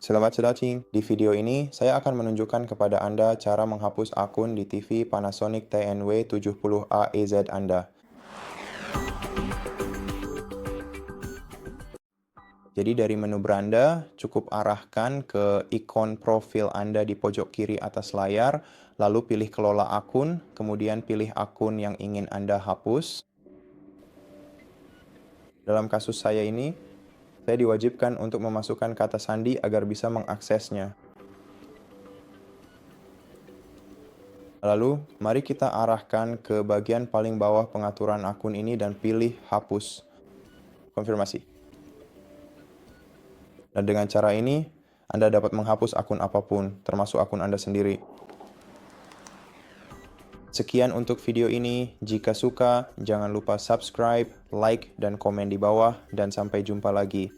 Selamat watching. Di video ini, saya akan menunjukkan kepada Anda cara menghapus akun di TV PANASONIC TN-43W70AEZ Anda. Jadi dari menu beranda, cukup arahkan ke ikon profil Anda di pojok kiri atas layar, lalu pilih kelola akun, kemudian pilih akun yang ingin Anda hapus. Dalam kasus saya ini, saya diwajibkan untuk memasukkan kata sandi agar bisa mengaksesnya. Lalu, mari kita arahkan ke bagian paling bawah pengaturan akun ini dan pilih hapus. Konfirmasi. Dan dengan cara ini, Anda dapat menghapus akun apapun, termasuk akun Anda sendiri. Sekian untuk video ini. Jika suka, jangan lupa subscribe, like, dan komen di bawah. Dan sampai jumpa lagi.